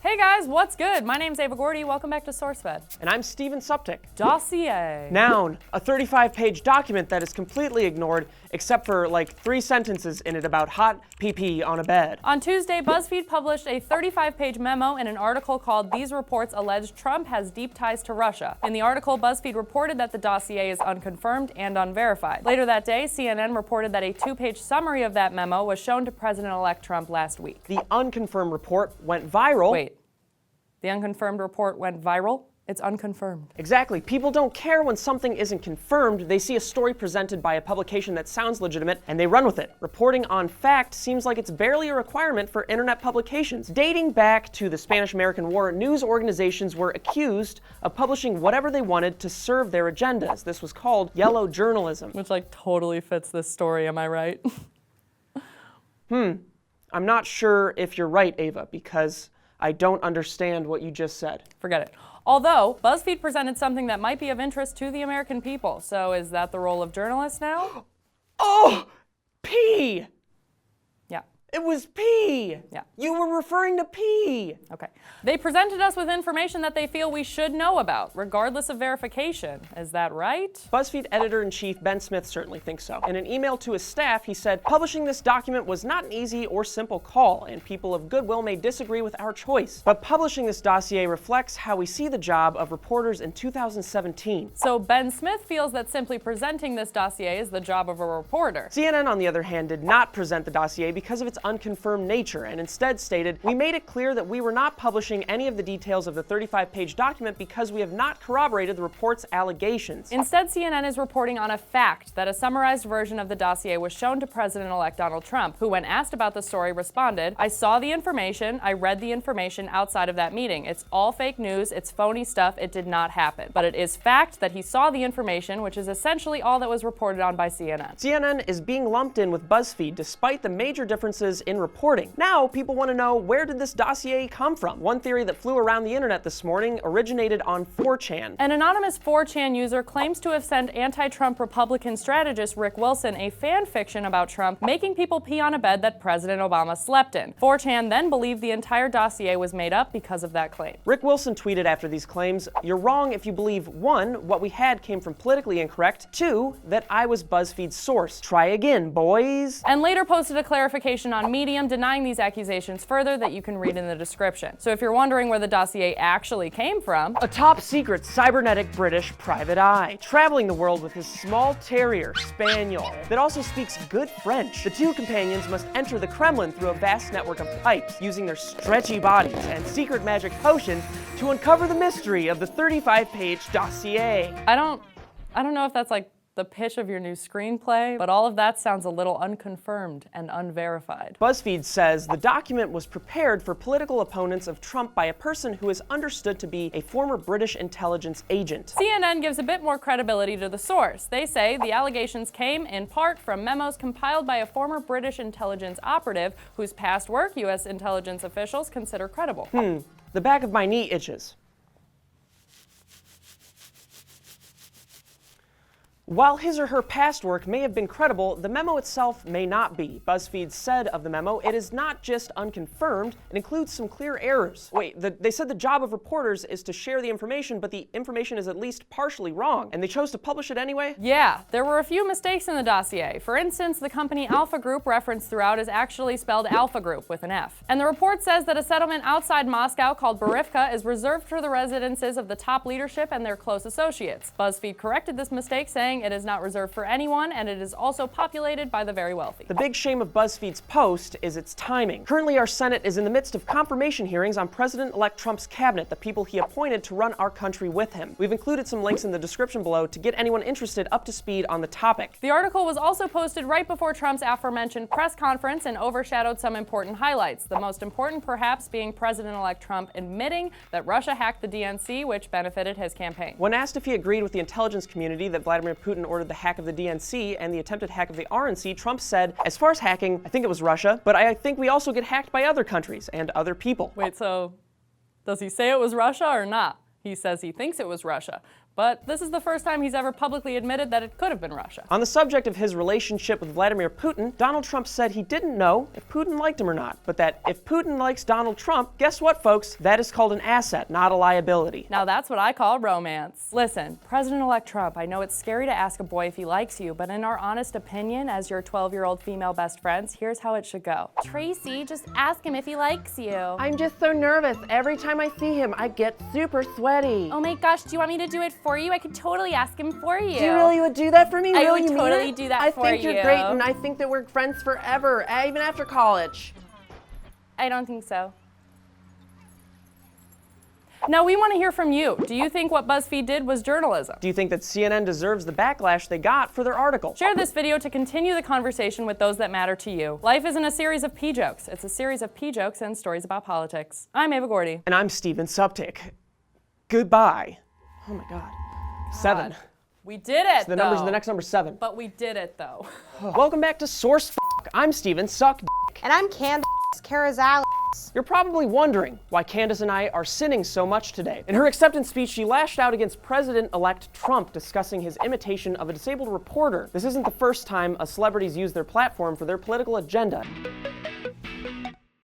Hey guys, what's good? My name's Ava Gordy. Welcome back to SourceFed. And I'm Steven Suptic. Dossier. Noun, a 35-page document that is completely ignored except for like 3 sentences in it about hot pee-pee on a bed. On Tuesday, Buzzfeed published a 35-page memo in an article called "These Reports Allege Trump Has Deep Ties to Russia." In the article, Buzzfeed reported that the dossier is unconfirmed and unverified. Later that day, CNN reported that a 2-page summary of that memo was shown to President-elect Trump last week. The unconfirmed report went viral. Wait, the unconfirmed report went viral? It's unconfirmed. Exactly. People don't care when something isn't confirmed. They see a story presented by a publication that sounds legitimate, and they run with it. Reporting on fact seems like it's barely a requirement for internet publications. Dating back to the Spanish-American War, news organizations were accused of publishing whatever they wanted to serve their agendas. This was called yellow journalism. Which totally fits this story, am I right? I'm not sure if you're right, Ava, because I don't understand what you just said. Forget it. Although, BuzzFeed presented something that might be of interest to the American people. So is that the role of journalists now? Oh! Pee! Yeah. It was pee! Yeah. You were referring to pee! Okay. They presented us with information that they feel we should know about, regardless of verification. Is that right? BuzzFeed editor-in-chief Ben Smith certainly thinks so. In an email to his staff, he said, "Publishing this document was not an easy or simple call, and people of goodwill may disagree with our choice. But publishing this dossier reflects how we see the job of reporters in 2017. So Ben Smith feels that simply presenting this dossier is the job of a reporter. CNN, on the other hand, did not present the dossier because of its unconfirmed nature, and instead stated, "We made it clear that we were not publishing any of the details of the 35-page document because we have not corroborated the report's allegations." Instead, CNN is reporting on a fact that a summarized version of the dossier was shown to President-elect Donald Trump, who, when asked about the story, responded, "I saw the information, I read the information outside of that meeting. It's all fake news, it's phony stuff, it did not happen. But it is fact that he saw the information, which is essentially all that was reported on by CNN." CNN is being lumped in with BuzzFeed despite the major differences in reporting. Now, people want to know, where did this dossier come from? One theory that flew around the internet this morning originated on 4chan. An anonymous 4chan user claims to have sent anti-Trump Republican strategist Rick Wilson a fan fiction about Trump making people pee on a bed that President Obama slept in. 4chan then believed the entire dossier was made up because of that claim. Rick Wilson tweeted after these claims, "You're wrong if you believe 1, what we had came from politically incorrect, 2, that I was BuzzFeed's source. Try again, boys." And later posted a clarification on Medium denying these accusations further that you can read in the description. So if you're wondering where the dossier actually came from, a top-secret cybernetic British private eye, traveling the world with his small terrier, Spaniel, that also speaks good French. The 2 companions must enter the Kremlin through a vast network of pipes, using their stretchy bodies and secret magic potions to uncover the mystery of the 35-page dossier. I don't know if that's like the pitch of your new screenplay, but all of that sounds a little unconfirmed and unverified. BuzzFeed says the document was prepared for political opponents of Trump by a person who is understood to be a former British intelligence agent. CNN gives a bit more credibility to the source. They say the allegations came in part from memos compiled by a former British intelligence operative whose past work U.S. intelligence officials consider credible. The back of my knee itches. While his or her past work may have been credible, the memo itself may not be. BuzzFeed said of the memo, "It is not just unconfirmed, it includes some clear errors." Wait, they said the job of reporters is to share the information, but the information is at least partially wrong, and they chose to publish it anyway? Yeah, there were a few mistakes in the dossier. For instance, the company Alpha Group referenced throughout is actually spelled Alpha Group with an F. And the report says that a settlement outside Moscow called Berivka is reserved for the residences of the top leadership and their close associates. BuzzFeed corrected this mistake, saying it is not reserved for anyone, and it is also populated by the very wealthy. The big shame of BuzzFeed's post is its timing. Currently, our Senate is in the midst of confirmation hearings on President-elect Trump's cabinet, the people he appointed to run our country with him. We've included some links in the description below to get anyone interested up to speed on the topic. The article was also posted right before Trump's aforementioned press conference and overshadowed some important highlights. The most important, perhaps, being President-elect Trump admitting that Russia hacked the DNC, which benefited his campaign. When asked if he agreed with the intelligence community that Vladimir Putin ordered the hack of the DNC and the attempted hack of the RNC, Trump said, "As far as hacking, I think it was Russia, but I think we also get hacked by other countries and other people." Wait, so does he say it was Russia or not? He says he thinks it was Russia. But this is the first time he's ever publicly admitted that it could have been Russia. On the subject of his relationship with Vladimir Putin, Donald Trump said he didn't know if Putin liked him or not, but that if Putin likes Donald Trump, guess what, folks? That is called an asset, not a liability. Now that's what I call romance. Listen, President-elect Trump, I know it's scary to ask a boy if he likes you, but in our honest opinion, as your 12-year-old female best friends, here's how it should go. Tracy, just ask him if he likes you. I'm just so nervous. Every time I see him, I get super sweaty. Oh my gosh, do you want me to do it for you? I could totally ask him for you. You really would do that for me? I Really? would You mean totally it? do that for I think you. you're great, and I think that we're friends forever, even after college. I don't think so. Now we want to hear from you. Do you think what Buzzfeed did was journalism? Do you think that CNN deserves the backlash they got for their article? Share this video to continue the conversation with those that matter to you. Life isn't a series of P-jokes. It's a series of P-jokes and stories about politics. I'm Ava Gordy. And I'm Steven Suptic. Goodbye. Oh my God. 7. We did it, The number's the next number 7. But we did it, though. Welcome back to SourceFed. I'm Steven Suck. And I'm Candace Carazali. You're probably wondering why Candace and I are sinning so much today. In her acceptance speech, she lashed out against President-elect Trump, discussing his imitation of a disabled reporter. This isn't the first time a celebrity's used their platform for their political agenda.